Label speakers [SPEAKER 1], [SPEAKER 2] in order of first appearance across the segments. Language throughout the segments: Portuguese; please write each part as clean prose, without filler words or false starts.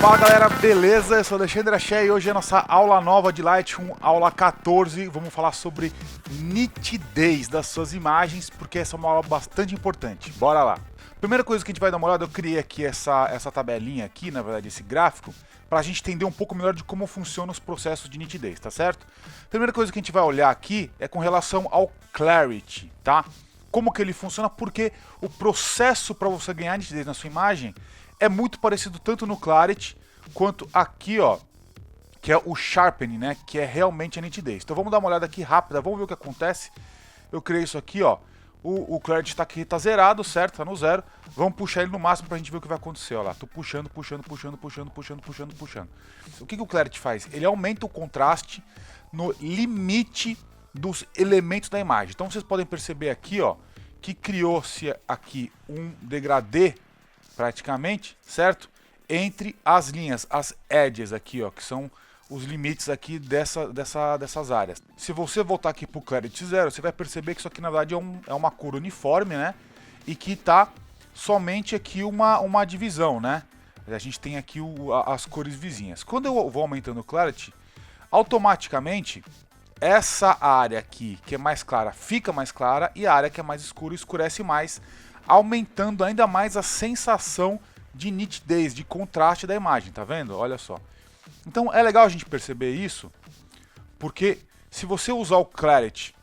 [SPEAKER 1] Fala galera, beleza? Eu sou o Alexandre Axé e hoje é a nossa aula nova de Lightroom, aula 14. Vamos falar sobre nitidez das suas imagens, porque essa é uma aula bastante importante. Bora lá! Primeira coisa que a gente vai dar uma olhada, eu criei aqui essa tabelinha aqui, na verdade esse gráfico, para a gente entender um pouco melhor de como funcionam os processos de nitidez, tá certo? Primeira coisa que a gente vai olhar aqui é com relação ao Clarity, tá? Como que ele funciona, porque o processo para você ganhar nitidez na sua imagem é muito parecido tanto no Clarity quanto aqui, ó, que é o Sharpening, né, que é realmente a nitidez. Então vamos dar uma olhada aqui rápida, vamos ver o que acontece. Eu criei isso aqui, ó, o Clarity está aqui, tá zerado, certo, tá no zero. Vamos puxar ele no máximo pra gente ver o que vai acontecer, ó lá. Tô puxando. O que o Clarity faz? Ele aumenta o contraste no limite dos elementos da imagem. Então vocês podem perceber aqui, ó, que criou-se aqui um degradê praticamente, certo? Entre as linhas, as edges aqui, ó, que são os limites aqui dessas áreas. Se você voltar aqui para o Clarity 0, você vai perceber que isso aqui na verdade é uma cor uniforme, né? E que tá somente aqui uma divisão, né? A gente tem aqui as cores vizinhas. Quando eu vou aumentando o Clarity, automaticamente essa área aqui, que é mais clara, fica mais clara, e a área que é mais escura escurece mais, aumentando ainda mais a sensação de nitidez, de contraste da imagem, tá vendo? Olha só. Então é legal a gente perceber isso, porque se você usar o Clarity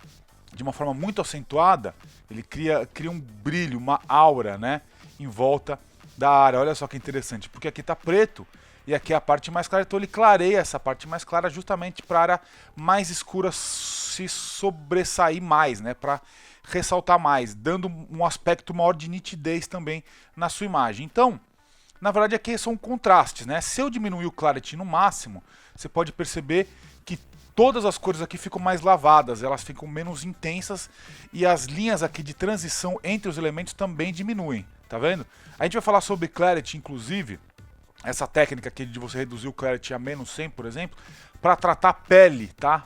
[SPEAKER 1] de uma forma muito acentuada, ele cria um brilho, uma aura, né, em volta da área. Olha só que interessante, porque aqui está preto e aqui é a parte mais clara, então ele clareia essa parte mais clara justamente para a área mais escura se sobressair mais, né, para ressaltar mais, dando um aspecto maior de nitidez também na sua imagem. Então, na verdade aqui são contrastes, né? Se eu diminuir o Clarity no máximo, você pode perceber que todas as cores aqui ficam mais lavadas, elas ficam menos intensas e as linhas aqui de transição entre os elementos também diminuem, tá vendo? A gente vai falar sobre Clarity, inclusive, essa técnica aqui de você reduzir o Clarity a menos 100, por exemplo, para tratar pele, tá?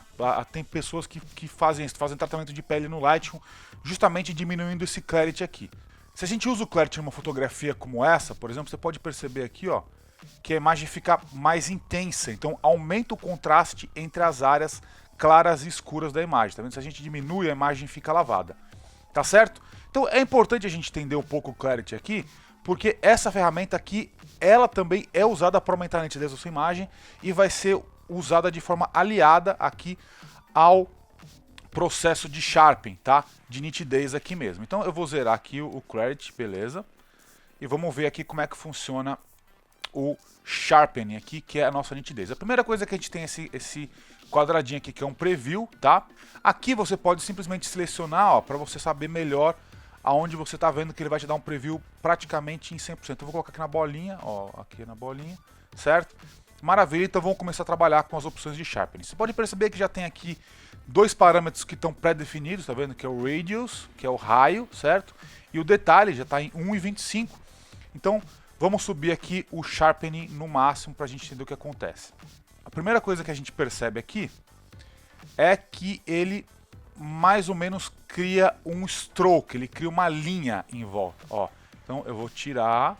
[SPEAKER 1] Tem pessoas que fazem isso, fazem tratamento de pele no Lightroom, justamente diminuindo esse Clarity aqui. Se a gente usa o Clarity numa fotografia como essa, por exemplo, você pode perceber aqui, ó, que a imagem fica mais intensa. Então aumenta o contraste entre as áreas claras e escuras da imagem. Tá vendo? Se a gente diminui, a imagem fica lavada. Tá certo? Então é importante a gente entender um pouco o Clarity aqui, porque essa ferramenta aqui, ela também é usada para aumentar a nitidez da sua imagem e vai ser usada de forma aliada aqui ao processo de Sharpen, tá? De nitidez aqui mesmo. Então eu vou zerar aqui o Clarity, beleza? E vamos ver aqui como é que funciona o Sharpening aqui, que é a nossa nitidez. A primeira coisa é que a gente tem esse quadradinho aqui, que é um preview, tá? Aqui você pode simplesmente selecionar, ó, para você saber melhor aonde você está vendo que ele vai te dar um preview praticamente em 100%. Eu vou colocar aqui na bolinha, ó, aqui na bolinha, certo? Maravilha, então vamos começar a trabalhar com as opções de Sharpening. Você pode perceber que já tem aqui dois parâmetros que estão pré-definidos, tá vendo? Que é o Radius, que é o raio, certo? E o detalhe já está em 1,25. Então vamos subir aqui o Sharpening no máximo para a gente entender o que acontece. A primeira coisa que a gente percebe aqui é que ele mais ou menos cria um stroke, ele cria uma linha em volta, ó. Então eu vou tirar,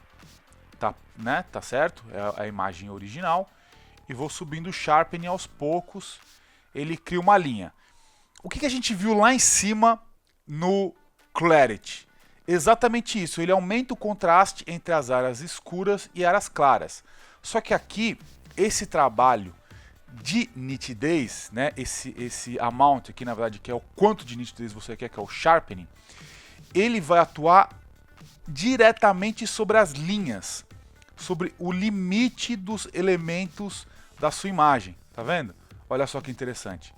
[SPEAKER 1] tá, né, tá certo? É a imagem original e vou subindo o Sharpening aos poucos, ele cria uma linha. O que a gente viu lá em cima no Clarity? Exatamente isso, ele aumenta o contraste entre as áreas escuras e áreas claras. Só que aqui, esse trabalho de nitidez, né, esse amount aqui na verdade, que é o quanto de nitidez você quer, que é o Sharpening, ele vai atuar diretamente sobre as linhas, sobre o limite dos elementos da sua imagem, tá vendo? Olha só que interessante.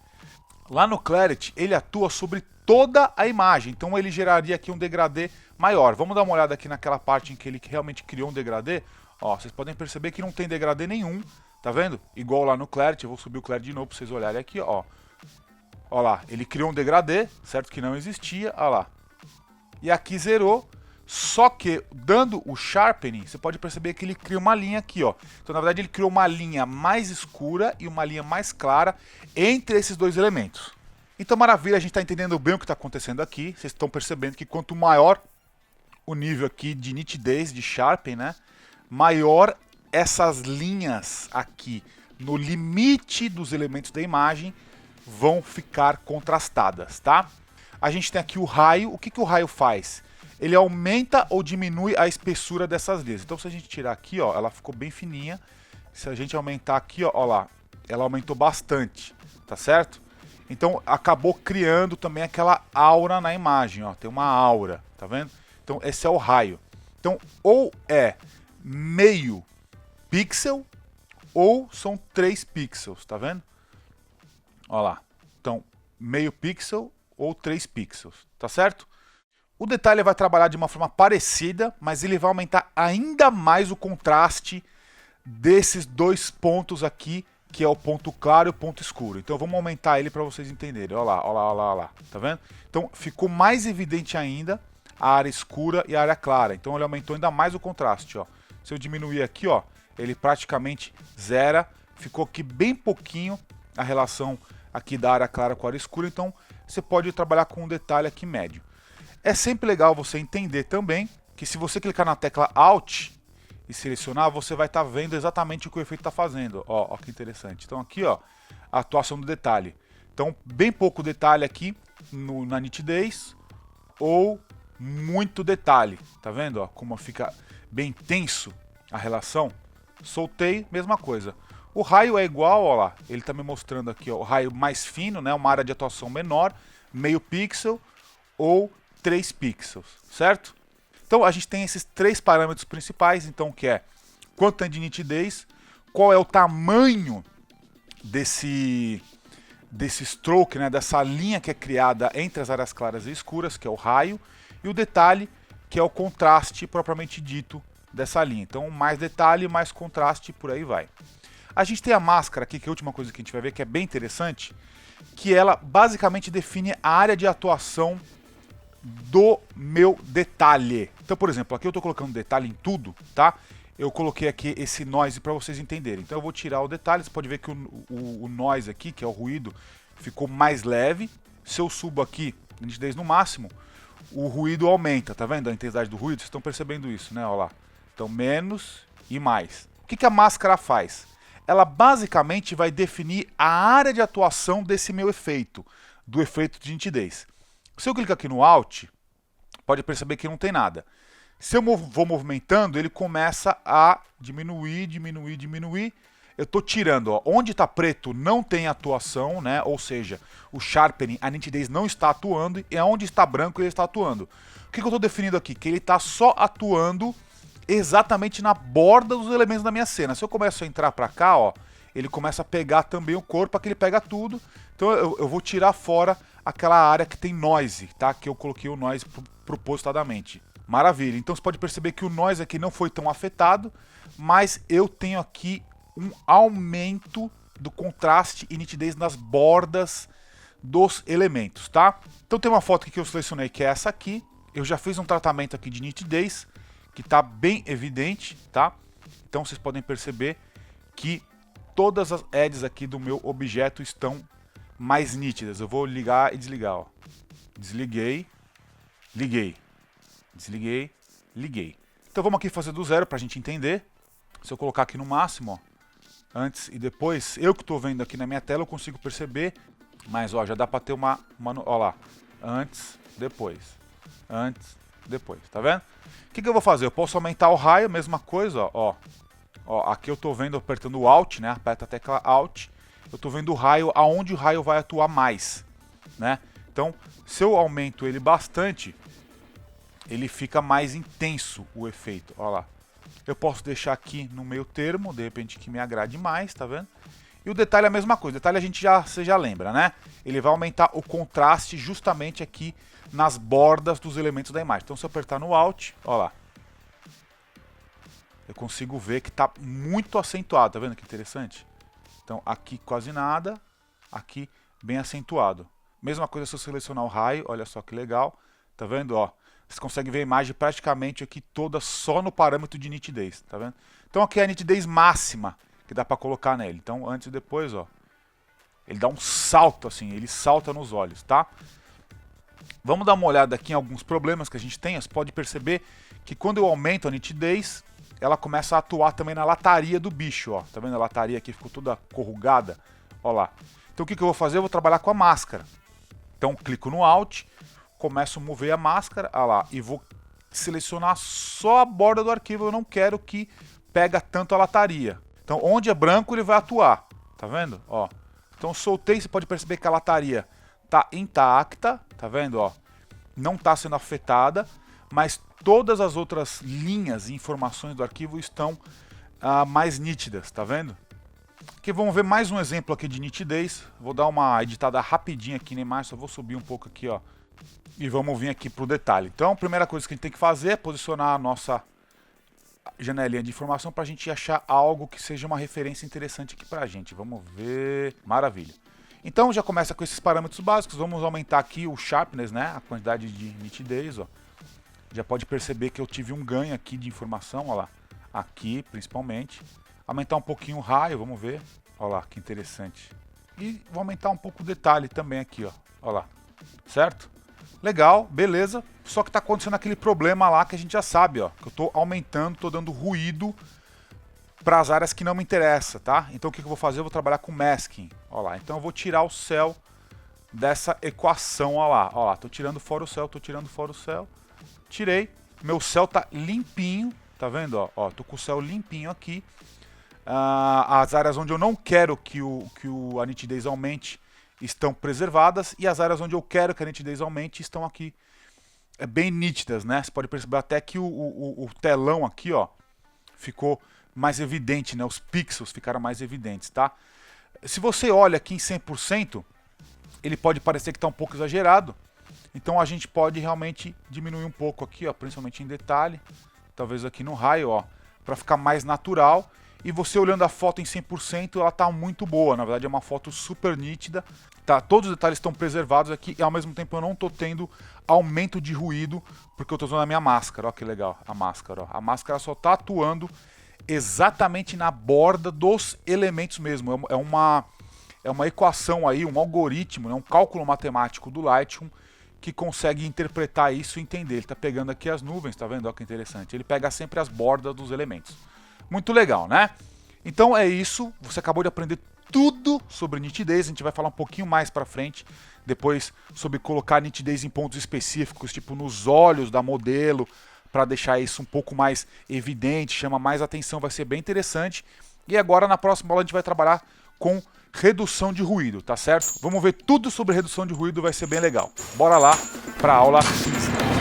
[SPEAKER 1] Lá no Clarity, ele atua sobre toda a imagem, então ele geraria aqui um degradê maior. Vamos dar uma olhada aqui naquela parte em que ele realmente criou um degradê. Ó, vocês podem perceber que não tem degradê nenhum, tá vendo? Igual lá no Clarity, eu vou subir o Clarity de novo para vocês olharem aqui, ó. Ó lá, ele criou um degradê, certo? Que não existia, ó lá. E aqui zerou, só que dando o Sharpening, você pode perceber que ele cria uma linha aqui, ó. Então, na verdade, ele criou uma linha mais escura e uma linha mais clara entre esses dois elementos. Então, maravilha, a gente está entendendo bem o que está acontecendo aqui. Vocês estão percebendo que quanto maior o nível aqui de nitidez, de Sharpen, né, maior essas linhas aqui no limite dos elementos da imagem vão ficar contrastadas, tá? A gente tem aqui o raio. O que o raio faz? Ele aumenta ou diminui a espessura dessas linhas. Então se a gente tirar aqui, ó, ela ficou bem fininha. Se a gente aumentar aqui, ó lá, ela aumentou bastante, tá certo? Então acabou criando também aquela aura na imagem, ó, tem uma aura, tá vendo? Então esse é o raio. Então ou é meio pixel ou são 3 pixels, tá vendo? Ó lá, então meio pixel ou 3 pixels, tá certo? O detalhe vai trabalhar de uma forma parecida, mas ele vai aumentar ainda mais o contraste desses dois pontos aqui, que é o ponto claro e o ponto escuro. Então vamos aumentar ele para vocês entenderem. Olha lá, olha lá, olha lá, olha lá. Tá vendo? Então ficou mais evidente ainda a área escura e a área clara. Então ele aumentou ainda mais o contraste. Ó. Se eu diminuir aqui, ó, ele praticamente zera. Ficou aqui bem pouquinho a relação aqui da área clara com a área escura. Então você pode trabalhar com um detalhe aqui médio. É sempre legal você entender também que se você clicar na tecla Alt e selecionar, você vai estar vendo exatamente o que o efeito está fazendo. Ó, que interessante. Então aqui, ó, a atuação do detalhe. Então, bem pouco detalhe aqui na nitidez ou muito detalhe. Tá vendo? Ó, como fica bem tenso a relação. Soltei, mesma coisa. O raio é igual, ó lá. Ele está me mostrando aqui, ó, o raio mais fino, né, uma área de atuação menor, meio pixel ou 3 pixels, certo? Então a gente tem esses 3 parâmetros principais, então que é quanto tem de nitidez, qual é o tamanho desse stroke, né, dessa linha que é criada entre as áreas claras e escuras, que é o raio, e o detalhe, que é o contraste propriamente dito dessa linha. Então mais detalhe, mais contraste, por aí vai. A gente tem a máscara aqui, que é a última coisa que a gente vai ver, que é bem interessante, que ela basicamente define a área de atuação do meu detalhe. Então, por exemplo, aqui eu estou colocando detalhe em tudo, tá? Eu coloquei aqui esse noise para vocês entenderem. Então eu vou tirar o detalhe, você pode ver que o noise aqui, que é o ruído, ficou mais leve. Se eu subo aqui, nitidez no máximo, o ruído aumenta, tá vendo a intensidade do ruído? Vocês estão percebendo isso, né? Olha lá. Então menos e mais. O que a máscara faz? Ela basicamente vai definir a área de atuação desse meu efeito, do efeito de nitidez. Se eu clicar aqui no Alt, pode perceber que não tem nada. Se eu vou movimentando, ele começa a diminuir, diminuir, diminuir. Eu estou tirando, ó, onde está preto não tem atuação, né? Ou seja, o sharpening, a nitidez não está atuando, e onde está branco ele está atuando. O que eu estou definindo aqui? Que ele está só atuando exatamente na borda dos elementos da minha cena. Se eu começo a entrar para cá, ó, ele começa a pegar também o corpo, aqui ele pega tudo. Então eu vou tirar fora aquela área que tem noise, tá? Que eu coloquei o noise propositadamente. Maravilha. Então você pode perceber que o noise aqui não foi tão afetado, mas eu tenho aqui um aumento do contraste e nitidez nas bordas dos elementos, tá? Então tem uma foto aqui que eu selecionei, que é essa aqui. Eu já fiz um tratamento aqui de nitidez, que está bem evidente, tá? Então vocês podem perceber que todas as edges aqui do meu objeto estão mais nítidas. Eu vou ligar e desligar, ó. Desliguei, liguei, desliguei, liguei. Então vamos aqui fazer do zero para a gente entender. Se eu colocar aqui no máximo, ó, antes e depois, eu que estou vendo aqui na minha tela, eu consigo perceber, mas ó, já dá para ter uma ó lá, antes, depois, tá vendo? O que eu vou fazer? Eu posso aumentar o raio, mesma coisa, ó. Ó, aqui eu estou vendo apertando o Alt, né? Aperta a tecla Alt. Eu estou vendo o raio, aonde o raio vai atuar mais, né? Então, se eu aumento ele bastante, ele fica mais intenso o efeito, ó lá. Eu posso deixar aqui no meio termo, de repente que me agrade mais, tá vendo? E o detalhe é a mesma coisa, o detalhe você já lembra, né? Ele vai aumentar o contraste justamente aqui nas bordas dos elementos da imagem. Então se eu apertar no Alt, ó lá, eu consigo ver que está muito acentuado, tá vendo que interessante? Então aqui quase nada, aqui bem acentuado. Mesma coisa se eu selecionar o raio, olha só que legal, tá vendo? Ó, você consegue ver a imagem praticamente aqui toda só no parâmetro de nitidez, tá vendo? Então aqui é a nitidez máxima que dá para colocar nele. Então antes e depois, ó, ele dá um salto assim, ele salta nos olhos, tá? Vamos dar uma olhada aqui em alguns problemas que a gente tem. Você pode perceber que quando eu aumento a nitidez, ela começa a atuar também na lataria do bicho, ó. Tá vendo a lataria aqui ficou toda corrugada? Ó lá. Então o que eu vou fazer? Eu vou trabalhar com a máscara. Então clico no Alt, começo a mover a máscara, ó lá, e vou selecionar só a borda do arquivo. Eu não quero que pega tanto a lataria. Então onde é branco ele vai atuar, tá vendo? Ó. Então soltei, você pode perceber que a lataria tá intacta, tá vendo? Ó. Não está sendo afetada, mas todas as outras linhas e informações do arquivo estão mais nítidas, tá vendo? Aqui vamos ver mais um exemplo aqui de nitidez. Vou dar uma editada rapidinha aqui na imagem, só vou subir um pouco aqui, ó. E vamos vir aqui para o detalhe. Então, a primeira coisa que a gente tem que fazer é posicionar a nossa janelinha de informação para a gente achar algo que seja uma referência interessante aqui para a gente. Vamos ver. Maravilha. Então, já começa com esses parâmetros básicos. Vamos aumentar aqui o sharpness, né? A quantidade de nitidez, ó. Já pode perceber que eu tive um ganho aqui de informação, ó lá. Aqui, principalmente. Aumentar um pouquinho o raio, vamos ver. Ó lá, que interessante. E vou aumentar um pouco o detalhe também aqui, ó. Ó lá. Certo? Legal, beleza. Só que está acontecendo aquele problema lá que a gente já sabe, ó. Que eu estou aumentando, estou dando ruído para as áreas que não me interessam, tá? Então o que eu vou fazer? Eu vou trabalhar com masking. Ó lá. Então eu vou tirar o céu dessa equação, ó lá. Ó lá, tô tirando fora o céu, tô tirando fora o céu. Tirei. Meu céu tá limpinho, tá vendo? Ó, ó, tô com o céu limpinho aqui. As áreas onde eu não quero que a nitidez aumente estão preservadas, e as áreas onde eu quero que a nitidez aumente estão aqui bem nítidas, né? Você pode perceber até que o telão aqui, ó, ficou mais evidente, né? Os pixels ficaram mais evidentes, tá? Se você olha aqui em 100%, ele pode parecer que está um pouco exagerado, então a gente pode realmente diminuir um pouco aqui, ó, principalmente em detalhe, talvez aqui no raio, ó, para ficar mais natural. E você olhando a foto em 100%, ela tá muito boa. Na verdade é uma foto super nítida, tá? Todos os detalhes estão preservados aqui e ao mesmo tempo eu não tô tendo aumento de ruído porque eu tô usando a minha máscara. Ó que legal, a máscara, ó. A máscara só tá atuando exatamente na borda dos elementos mesmo. É uma equação aí, um algoritmo, né? Um cálculo matemático do Lightroom que consegue interpretar isso e entender. Ele tá pegando aqui as nuvens, tá vendo? Ó que interessante. Ele pega sempre as bordas dos elementos. Muito legal, né? Então é isso, você acabou de aprender tudo sobre nitidez, a gente vai falar um pouquinho mais pra frente, depois sobre colocar nitidez em pontos específicos, tipo nos olhos da modelo, para deixar isso um pouco mais evidente, chama mais atenção, vai ser bem interessante. E agora na próxima aula a gente vai trabalhar com redução de ruído, tá certo? Vamos ver tudo sobre redução de ruído, vai ser bem legal. Bora lá para a aula 15.